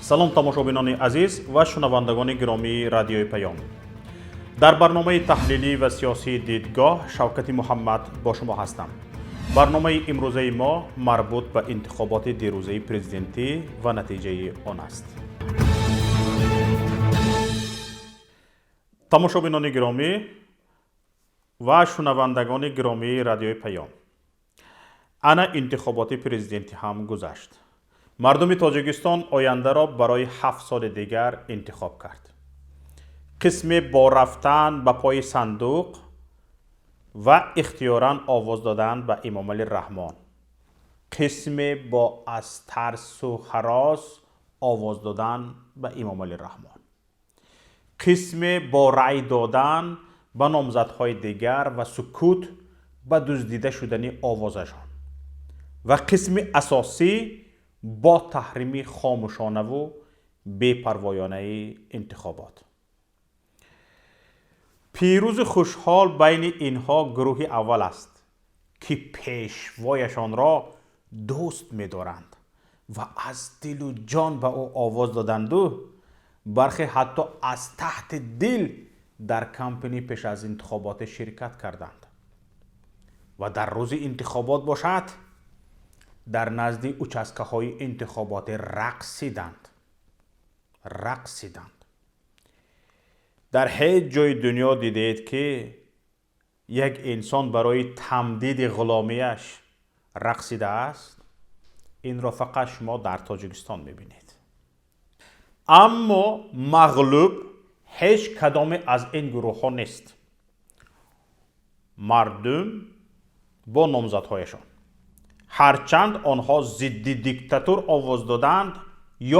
салом тамошобинони азиз ва шунавандагони гиромии радиои паём. дар барномаи таҳлилӣ ва сиёсии дидгоҳ Шавкати Муҳаммад бо шумо ҳастам. барномаи имрӯзаи мо марбут ба интихоботи дирӯзаи президентӣ ва натиҷаи он аст. тамошобинони гиромӣ ва шунавандагони гиромии радиои паём, ана интихоботи президентӣ ҳам гузашт. мардуми Тоҷикистон ояндаро барои 7 соли дигар интихоб кард. қисме бо рафтан ба пои сандуқ ва ихтиёран овоз додан ба Эмомалӣ Раҳмон, қисме бо аз тарсу ҳарос овоз додан ба Эмомалӣ Раҳмон, қисме бо раъй додан ба номзадҳои дигар ва сукут ба дуздида шудани овозашон ва қисми асосӣ бо таҳрими хомӯшонаву бепарвоёнаи интихобот. пирӯзи хушҳол байни инҳо гурӯҳи аввал аст ки пешвояшонро дӯст медоранд ва аз дилу ҷон ба ӯ овоз доданду бархе ҳатто аз таҳти дил дар кампени пеш аз интихобот ширкат карданд ва дар рӯзи интихобот бошад дар назди участкаҳои интихоботӣ рақсиданд. дар ҳеҷ ҷои дунё дидед ки як инсон барои тамдиди ғуломияш рақсидааст? инро фақат шумо дар Тоҷикистон мебинед. аммо мағлуб ҳеҷ кадоме аз ин гурӯҳҳо нест. мардум бо номзадҳояшон, ҳарчанд онҳо зидди диктатур овоз доданд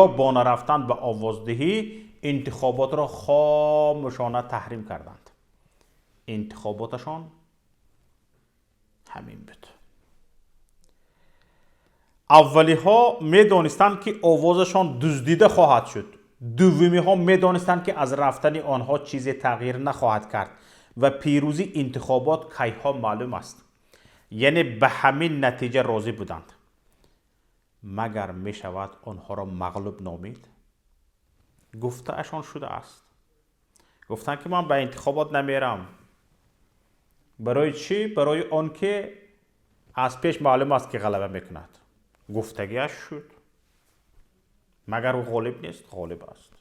ё бо нарафтан ба овоздиҳӣ интихоботро хомӯшона таҳрим карданд. интихоботашон ҳамин буд. аввалиҳо медонистанд ки овозашон дуздида хоҳад шуд. дуввумиҳо медонистанд ки аз рафтани онҳо чизе тағйир нахоҳад кард ва пирӯзи интихобот кайҳо маълум аст. яъне ба ҳамин натиҷа розӣ буданд. магар мешавад онҳоро мағлуб номид? гуфтаашон шудааст. гуфтанд ки ман ба интихобот намерам. барои чӣ? барои он ки аз пеш маълум аст ки ғалаба мекунад. гуфтагиаш шуд. магар ӯ ғолиб нест? ғолиб аст.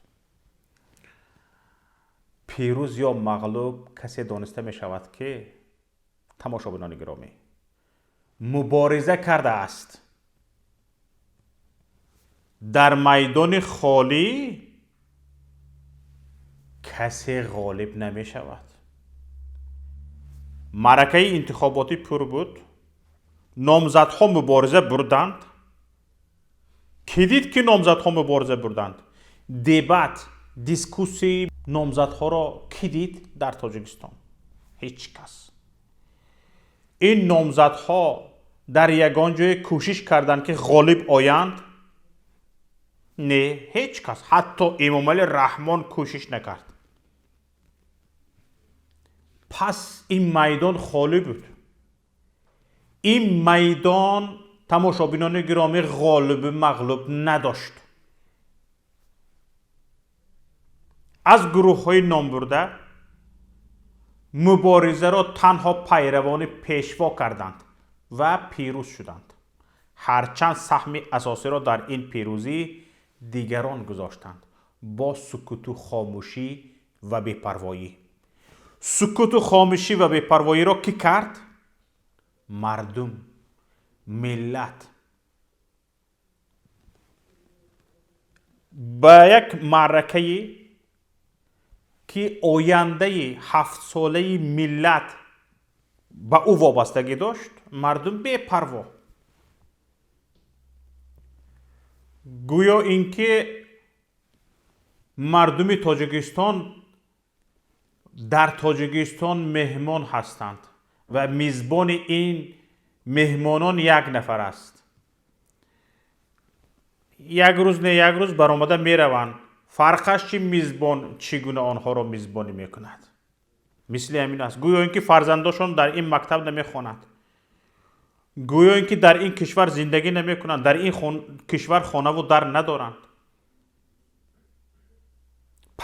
пирӯз ё мағлуб касе дониста мешавад ки, тамошобинони гиромӣ, мубориза кардааст. дар майдони холӣ касе ғолиб намешавад. маъракаи интихоботӣ пур буд. номзадҳо мубориза бурданд. ки дид ки номзадҳо мубориза бурданд? дебат, дискуссии номзадҳоро ки дид дар Тоҷикистон? ҳеҷ кас. ин номзадҳо дар ягон ҷое кӯшиш карданд ки ғолиб оянд? не, ҳеҷ кас. ҳатто Эмомалӣ Раҳмон кӯшиш накард. пас ин майдон холӣ буд. ин майдон, тамошобинони гиромӣ, ғолибу мағлуб надошт. аз гурӯҳҳои номбурда муборизаро танҳо пайравони пешво карданд ва пирӯз шуданд. ҳарчанд саҳми асосиро дар ин пирӯзӣ дигарон гузоштанд бо сукуту хомӯшӣ ва бепарвоӣ. сукуту хомӯшӣ ва бепарвоиро кӣ кард? мардум, миллат. ба як маъракаи ки ояндаи 7 солаи миллат ба ӯ вобастагӣ дошт, мардум бепарво. гӯё ин ки мардуми Тоҷикистон дар Тоҷикистон меҳмон ҳастанд ва мизбони ин меҳмонон як нафар аст. як рӯз не як рӯз баромада мераванд. фарқаш чи мизбон чӣ гуна онҳоро мизбонӣ мекунад? мисли ҳамин аст. гӯё ин ки фарзандошон дар ин мактаб намехонанд. гӯё ин ки дар ин кишвар зиндагӣ намекунанд. дар ин кишвар хонаву дар надоранд.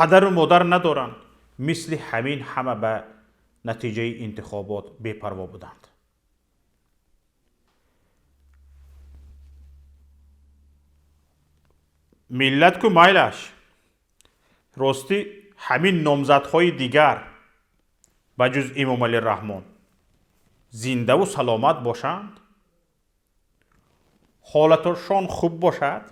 پدر و مادر ندارند. مثل همین همه به نتیجه انتخابات بی‌پروا بودند. ملت که مایلش راستی همین نامزدهای دیگر بجز امام علی رحمان زنده و سلامت باشند، حالتشان خوب باشد.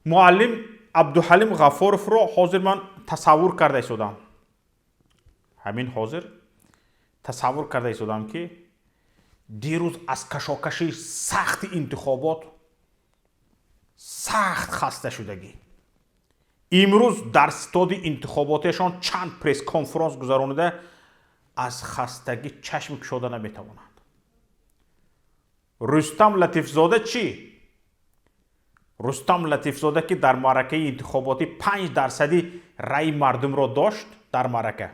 معلم عبدالحلیم غفارов را حاضر من تصور کرده شدم. همین حاضر تصور کرده شدم که دیروز از کشاکش سخت انتخابات سخت خسته شدگی، امروز در ستاد انتخاباتشان چند پریس کنفرانس گذرانده از خستگی چشم کشوده نمیتوانند. رستم لطیفزاده چی؟ رستم لطیفزاده که در معرکه انتخاباتی 5% رای مردم را داشت، در معرکه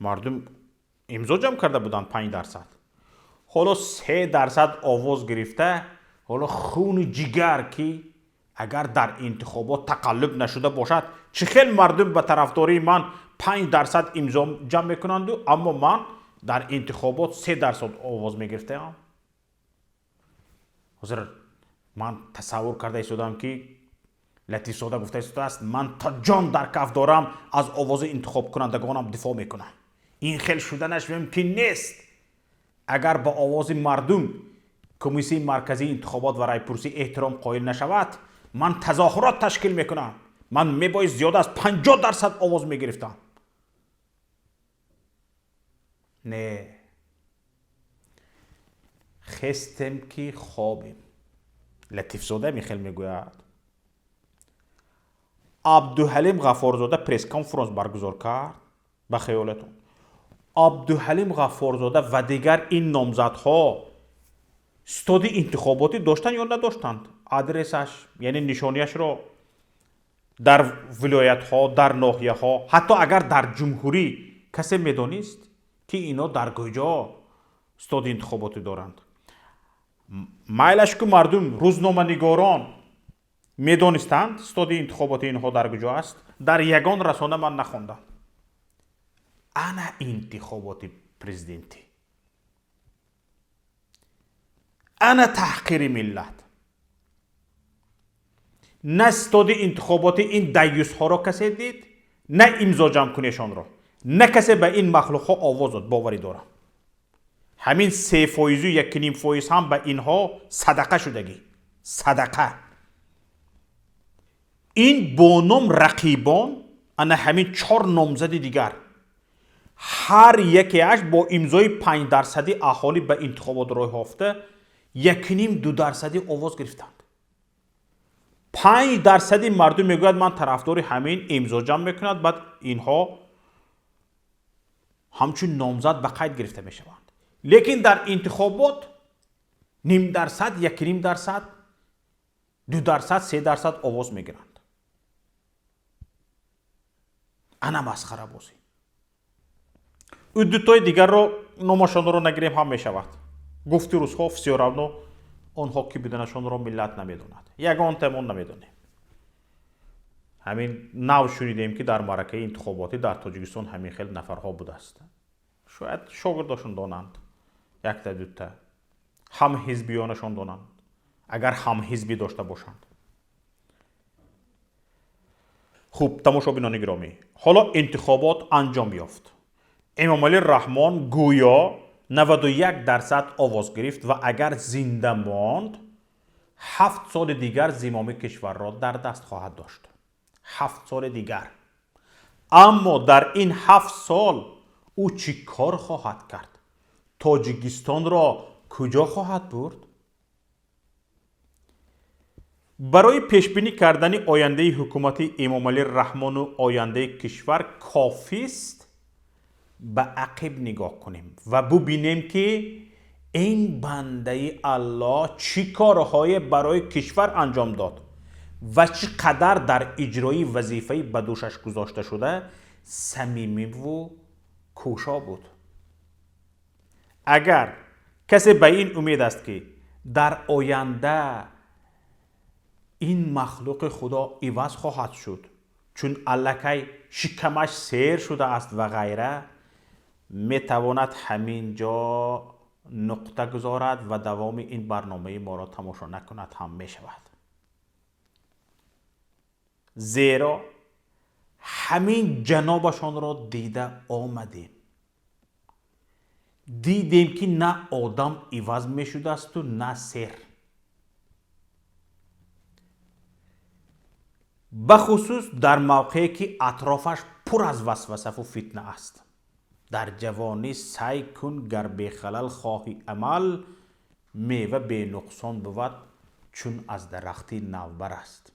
مردم امضا جمع کرده بودند 5%، حالا 3% آواز گرفته. حالا خون جگر که اگر در انتخابات تقلب نشده باشد چه خیلی مردم به طرفداری من 5% امضا جمع میکنند، اما من در انتخابات 3% آواز میگرفتم. حاضر من تصور کرده شدم که لطیفزاده گفته است من تا جان در کف دارم از آواز انتخاب کنندگانم دفاع میکنم. این خیلی شدنش ممکن نیست. اگر با آواز مردم کمیسیون مرکزی انتخابات و رایپرسی احترام قائل نشود، من تظاهرات تشکیل میکنم. من میباید زیاده از 50% آواز میگرفتم. نه، خستم که خوابیم. لطیفزاده میخیل میگوید. عبدالحلیم غفارزاده پریس کنفرانس برگزار کرد. به خیالتون عبدالحلیم غفارزاده و دیگر این نامزدها ستاد انتخاباتی داشتند یا نداشتند؟ آدرسش یعنی نشانیش را در ولایت ها، در ناحیه ها، حتی اگر در جمهوری کسی میدانست که اینا در کجا ستاد انتخاباتی دارند؟ مایلش که مردم روزنامه نگاران میدانستند ستاد انتخاباتی اینها در کجا است، در یگان رسانه من نخوندم. انا انتخابات پرزیدنتی، انا تحقیر ملت. نه ستاد انتخاباتی این دیوس ها را کسی دید، نه امضا جمع کنیشان را، نه کسی به این مخلوق ها آواز داد. باوری دارم همین 3% و 1.5% هم به اینها صدقه شدگی. صدقه. این بانم رقیبان انا همین 4 نامزد دیگر هر یکیش با امضای 5% اهالی به انتخابات راه یافته 1.5-2% آواز گرفتند. 5% مردم میگوید من طرفدار همین امضا جمع میکند، بعد اینها همچون نامزد به قید گرفته میشوند. لیکن در انتخابات 0.5%، 1.5%، 2%، 3% آواز میگیرند. انا مسخره بازی. او دوتای دیگر را نامشان را نگیریم هم میشود. گفتی روزها فسیارانو آنها که بدنشان را ملت نمیداند، یگان تمون نمیدانیم. همین نو شنیدیم که در معرکه انتخاباتی در تاجیکستان همین خیلی نفرها بوده است. شاید شاگرداشون دانند، یک تا دوتا هم حزبیانشان دانند، اگر هم حزبی داشته باشند. خوب، تماشابینان گرامی، حالا انتخابات انجام یافت. امام علی رحمان گویا 91% آواز گرفت و اگر زنده ماند 7 سال دیگر زمام کشور را در دست خواهد داشت. 7 سال دیگر. اما در این 7 سال او چی کار خواهد کرد؟ تاجیکستان را کجا خواهد برد؟ برای پیشبینی کردن آینده حکومت امام علی رحمان و آینده کشور کافی است به عقب نگاه کنیم و ببینیم که این بنده الله چی کارهای برای کشور انجام داد و چقدر در اجرای وظیفه به دوشش گذاشته شده صمیمی و کوشا بود. اگر کسی به این امید است که در آینده این مخلوق خدا عوض خواهد شد چون الکی شکمش سیر شده است و غیره، میتواند همین جا نقطه گذارد و دوام این برنامه ما را تماشا نکند هم می شود. زیرا همین جنابشان را دیده آمدیم، دیدیم که نه آدم عوض می شده است و نه سیر. بخصوص در موقعی که اطرافش پر از وسوسه و فتنه است. در جوانی سعی کن گر به خلل خواهی عمل، میوه به نقصان بود چون از درختی نوبر است.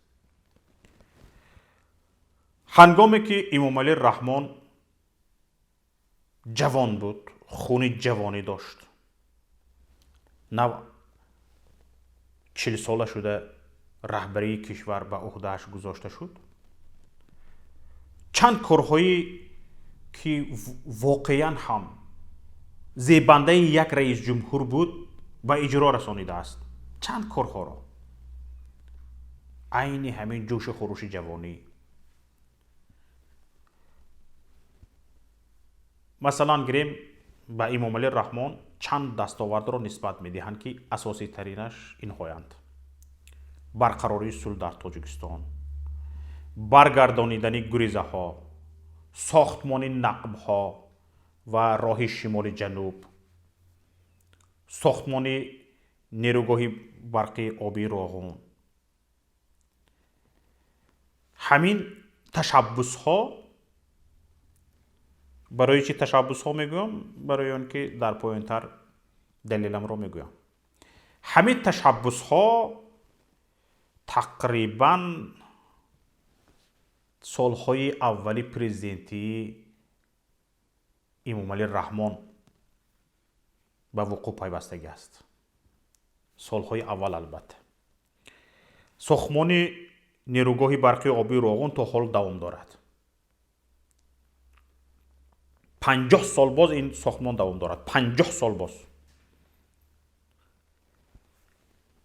هنگامی که امام علی رحمان جوان بود، خون جوانی داشت، نه 40 ساله شده رهبری کشور به عهده‌اش گذاشته شد، چند کارهایی که واقعا هم زیبنده یک رئیس جمهور بود به اجرا رسانیده است. چند کارها را عین همین جوش خروش جوانی. مثلا گریم به امام علی رحمان چند دستاورد را نسبت میدهند که اساسی ترینش اینهایند: برقراری صلح در تاجیکستان، برگردانیدن گریزه ها، ساختمان نقب ها و راه شمال جنوب، ساختمان نیروگاه برقی آبی راغون. همین تشبس ها، برای چی تشبس ها میگویم؟ برای آن که در پایان تر دلیلم را میگویم. همین تشبس ها تقریبا سالهای اولی پرزیدنتی امام علی رحمان به وقوع پیوستگی است. سالهای اول البته. ساختمان نیروگاه برقی آبی راغون تا حال دوام دارد. 50 سال باز این ساختمان دوام دارد. 50 سال باز.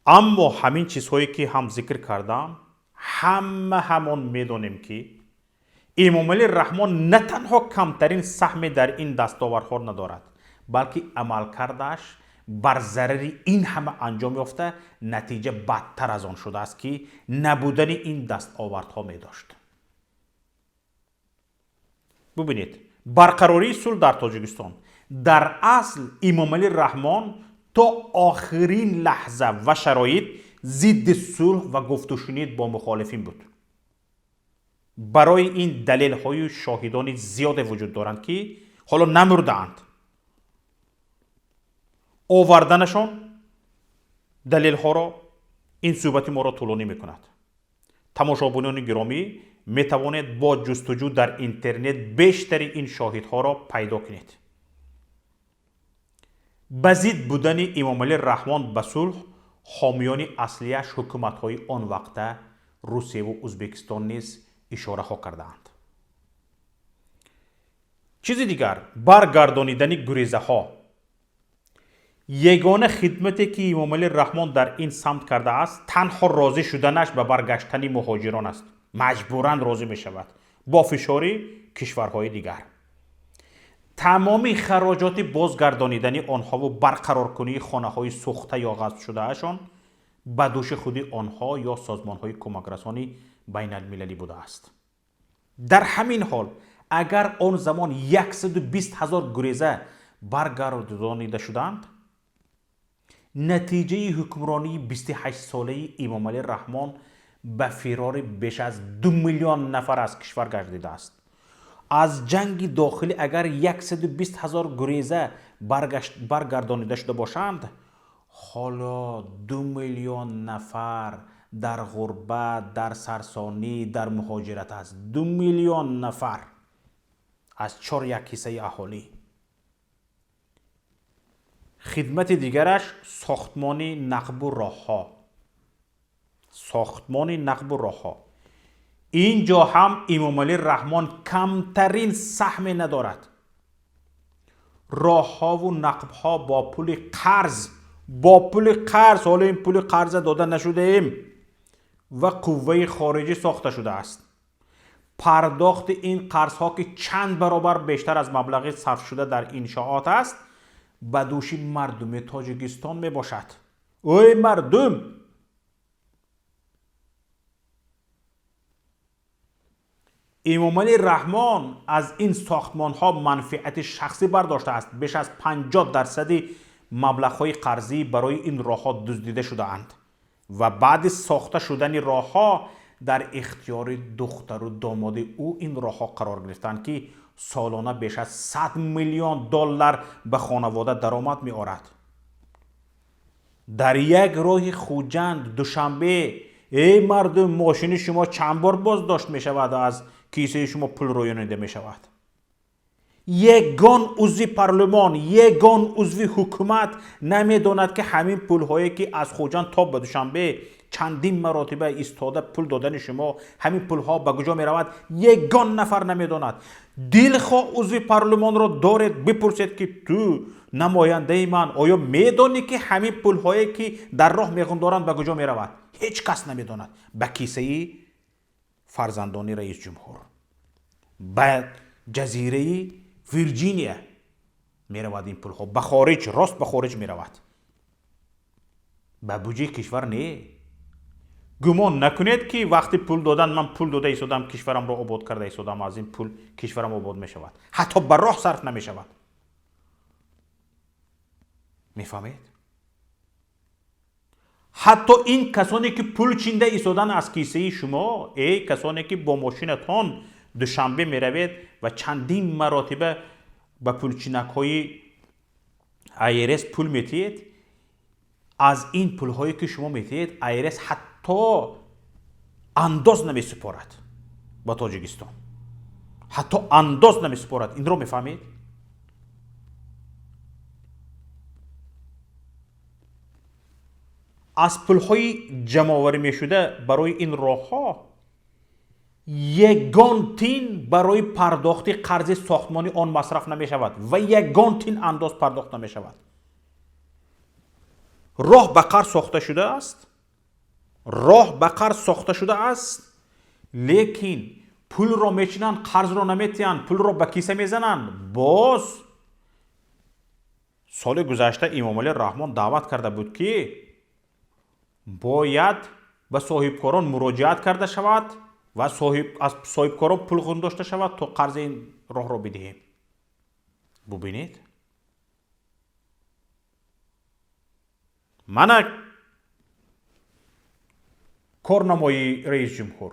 اما همین چیزهایی که هم ذکر کردم همان میدانیم که امام علی رحمان نه تنها کمترین سهمی در این دستاوردها ندارد، بلکه عمل کردش بر ضرر این همه انجام یافته نتیجه بدتر از آن شده است که نبودن این دستاوردها می داشت. ببینید، برقراری صلح در تاجیکستان در اصل امام علی رحمان تا آخرین لحظه و شرایط ضد صلح و گفت و شنید با مخالفین بود. برای این دلیل های شاهدان زیاد وجود دارند که حالا نمردند. آوردنشان دلیل ها را این صحبت ما را طولانی میکند. تماشاگران گرامی می توانید با جستجو در اینترنت بیشتر این شاهدها را پیدا کنید. بزید بودن امام علی رحمان به صلح حامیان اصلیش حکومت های آن وقت روسیه و ازبکستان نیز اشاره ها کردند. چیز دیگر، برگردانیدن گریزه ها. یگانه خدمتی که امام علی رحمان در این سمت کرده است تنها راضی شدنش به برگشتن مهاجران است. مجبوراً راضی می شود با فشار کشورهای دیگر. تمامی خراجات بازگردانیدن آنها و برقرار کنی خانه های سوخته یا غصب شده اشان به دوش خود آنها یا سازمان های کمک رسانی بین المللی بوده است. در همین حال اگر آن زمان 120,000 گریزه برگردانیده شدند، نتیجه حکمرانی 28 ساله امام علی رحمان به فرار بیش از 2 میلیون نفر از کشور گردیده است. از جنگ داخلی اگر 120,000 گریزه برگردانیده شده باشند، حالا 2 میلیون نفر در غربت، در سرسانی، در مهاجرت است. 2 میلیون نفر از 4/1 اهالی. خدمت دیگرش ساختمان نقب و راه ها. ساختمان نقب و راه ها. اینجا هم امام علی رحمان کمترین سهم ندارد. راه ها و نقب ها با پول قرض، حالا این پول قرض داده نشده ایم و قوه خارجی ساخته شده است. پرداخت این قرض ها که چند برابر بیشتر از مبلغ صرف شده در انشاءات است به دوش مردم تاجیکستان می باشد. اوی مردم، امامعلی رحمان از این ساختمان ها منفعت شخصی برداشته است. بیش از 50% مبلغ های قرضی برای این راه ها دزدیده شده اند و بعد ساخته شدن راه ها در اختیار دختر و داماد او این راه ها قرار گرفتند که سالانه بیش از 100 میلیون دلار به خانواده درآمد می آورد. در یک راه خوجند دوشنبه، ای مردم، ماشین شما چند بار بازداشت می شود و از کیسه شما پول رویانیده می شود. یگان عضو پارلمان، یگان عضو حکومت نمی داند که همین پول هایی که از خوجند تا به دوشنبه چندین مراتبه ایستاده پول دادن شما، همین پول ها به کجا می رود؟ یگان نفر نمی داند. دلخواه عضو پارلمان را دارید بپرسید که تو نماینده من آیا می دانی که همین پول هایی که در راه می دارند به کجا می رود؟ هیچ کس نمی داند. به کیسه فرزندان رئیس جمهور، به جزیره ویرجینیا می رود این پول ها. به خارج، راست به خارج می رود، به بودجه کشور نه. گمان نکنید که وقتی پول دادن من پول داده ایستادم کشورم را آباد کرده ایستادم، از این پول کشورم آباد می شود. حتی به راه صرف نمی شود. میفهمید؟ حتی این کسانی که پول چینده ایستادن از کیسه شما، ای کسانی که با ماشینتان دوشنبه می روید و چندین مراتبه به پولچینک های ایرس پول میتید، از این پول هایی که شما میتید ایرس حتی انداز نمی سپارد با تاجیکستان، حتی انداز نمی سپارد. این رو میفهمید؟ از پول های جمع آوری می شده برای این راه ها یگان تین برای پرداخت قرض ساختمانی آن مصرف نمی شود و یگان تین انداز پرداخت نمی شود. راه به قرض ساخته شده است، راه به قرض ساخته شده است، لیکن پول را میچینن، قرض را نمیتین، پول را به کیسه میزنن. باز سال گذشته امامعلی رحمان دعوت کرده بود که باید به صاحبکاران مراجعت کرده شود و از صاحبکاران پول خون داشته شود تا قرض این راه را بدهیم. ببینید، من کارنمای رئیس جمهور،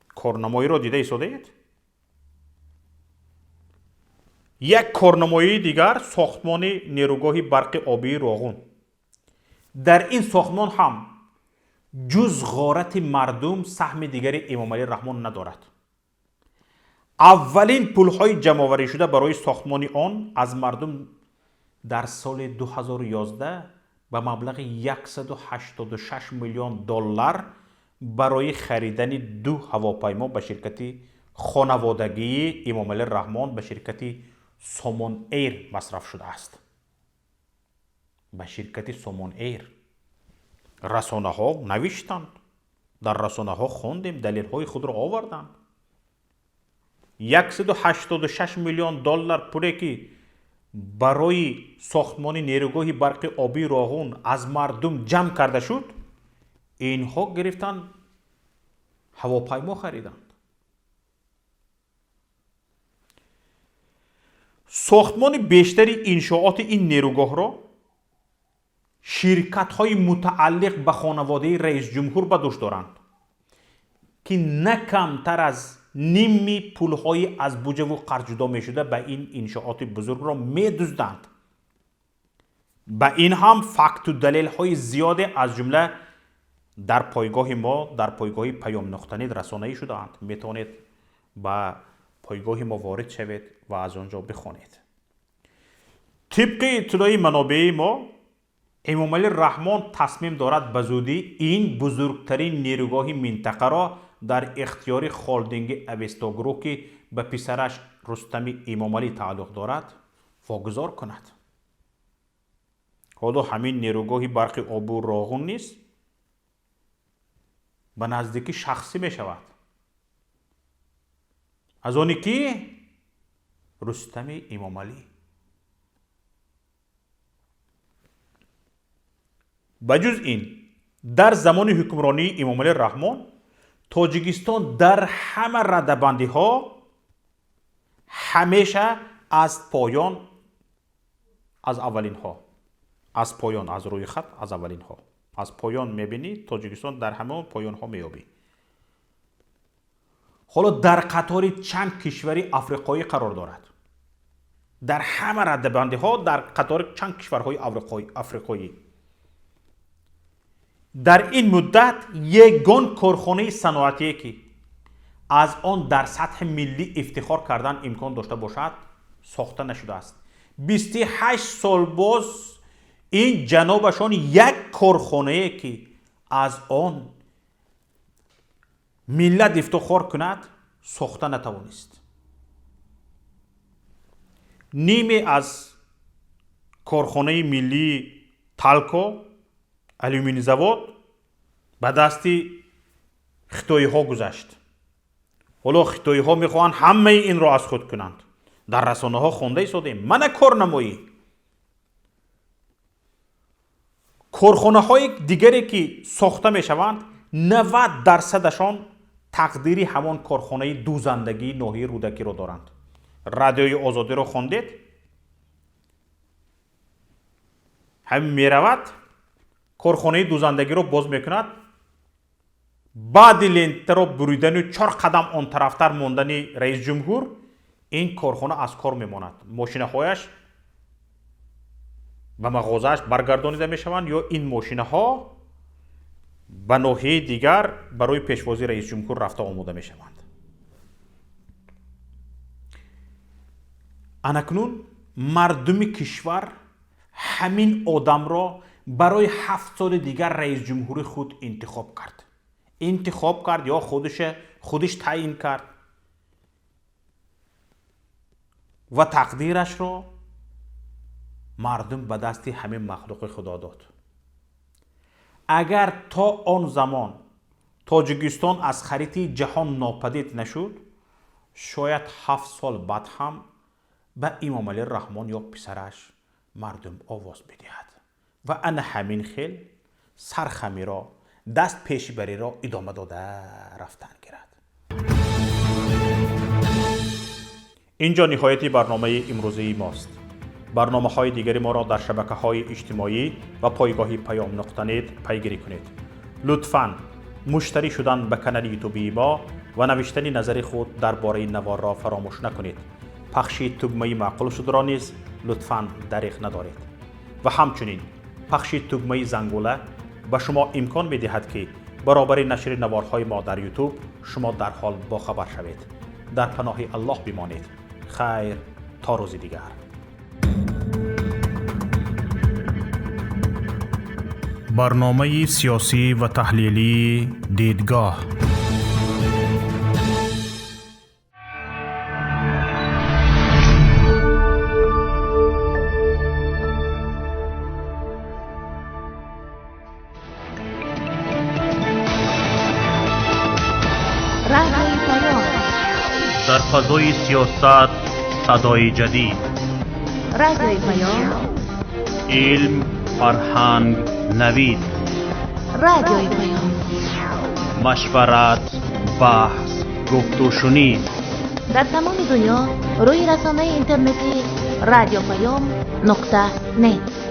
کارنمایی را دیده ایستادید؟ یک کارنمایی دیگر ساختمان نیروگاه برق آبی راغون. در این ساختمان هم جز غارت مردم سهم دیگری امامعلی رحمان ندارد. اولین پولهای جمع آوری شده برای ساختمان آن از مردم در سال 2011 به مبلغ 186 میلیون دلار برای خریدن 2 هواپیما به شرکت خانوادگی امامعلی رحمان به شرکت سومون ایر مصرف شده است. به شرکت سومون ایر رسانه ها نوشتند، در رسانه ها خوندیم، دلیل های خود را آوردند. 186 میلیون دلار پولی که برای ساختمان نیروگاه برق آبی راغون از مردم جمع کرده شد، اینها گرفتن هواپیما خریدند. ساختمان بیشتری انشاءات این نیروگاه را شرکت های متعلق به خانواده رئیس جمهور به دوش دارند که نه کمتر از نیمی پول های از بودجه و قرض جدا می شده به این انشاءات بزرگ را می دزدند. به این هم فکت و دلیل های زیاد از جمله در پایگاه ما، در پایگاه پیام نقطه نت رسانه‌ای شده‌اند. میتونید به پایگاه ما وارد شوید و از آنجا بخوانید. طبق اطلاع منابع ما، امامعلی رحمان تصمیم دارد به زودی این بزرگترین نیروگاه منطقه را در اختیار خالدینگ اوستاگرو که به پسرش رستم امامعلی تعلق دارد واگذار کند. حالا همین نیروگاه برق آبی راغون نیست، به نزدیکی شخصی می شود. از آنی که رستم امام علی. بجز این در زمان حکمرانی امام علی رحمان تاجیکستان در همه ردبندی ها همیشه از پایان از اولین ها، از پایان، از روی خط از اولین ها، از پایان میبینی تاجیکستان در همه پایان ها میابی. حالا در قطار چند کشوری افریقایی قرار دارد. در همه ردبندی ها در قطار چند کشورهای افریقایی. در این مدت یگان کارخانه صنعتی که از آن در سطح ملی افتخار کردن امکان داشته باشد ساخته نشده است. 28 سال باز این جنابشان یک کارخانه که از آن ملت افتخار کند ساخته نتوانست. نیمه از کارخانه ملی تالکو الومینی زواد به دستی خیتایی ها گذشت. حالا خیتایی ها میخواهند همه این را از خود کنند. در رسانه ها خونده ایستاده من کار نمایی. کارخانه های دیگری که ساخته میشوند 90% تقدیری همان کارخانه دوزندگی ناحیه رودکی را دارند. رادیوی آزادی را خوندید؟ همین میرود کارخانه دوزندگی را باز میکند، بعد لنت را بریدن و 4 قدم آن طرفتر ماندن رئیس جمهور این کارخانه از کار میماند. ماشینه هایش به مغازه‌اش برگردانیده میشوند یا این ماشینه ها به ناحیه دیگر برای پیشوازی رئیس جمهور رفته آماده میشوند. انکنون مردم کشور همین آدم را برای 7 سال دیگر رئیس جمهور خود انتخاب کرد یا خودش تعیین کرد و تقدیرش را مردم به دست همین مخلوق خدا داد. اگر تا آن زمان تاجیکستان از خریطه جهان ناپدید نشد شاید 7 سال بعد هم به امام علی رحمان یا پسرش مردم آواز بدهد و ان همین خیل سرخمی را دست پیش بری را ادامه داده رفتن گیرد. اینجا نهایت برنامه امروزی ماست. برنامه های دیگری ما را در شبکه های اجتماعی و پایگاه پیام نت پیگیری کنید. لطفاً مشترک شدن به کانال یوتیوبی ما و نوشتن نظر خود درباره نوار را فراموش نکنید. پخش تگمه معقول شده را نیز لطفاً دریغ ندارید و همچنین پخش تگمه زنگوله به شما امکان می دهد که برابر نشر نوارهای ما در یوتیوب شما در حال باخبر شوید. در پناه الله بمانید. خیر تا روز دیگر. برنامه سیاسی و تحلیلی دیدگاه. در فضای سیاست صدای جدید. رادیوی پیام. علم، فرهنگ، نوید. رادیوی پیام. مشورت، بحث، گفت و شنید. در تمام دنیا روی رسانه اینترنتی رادیو پیام .net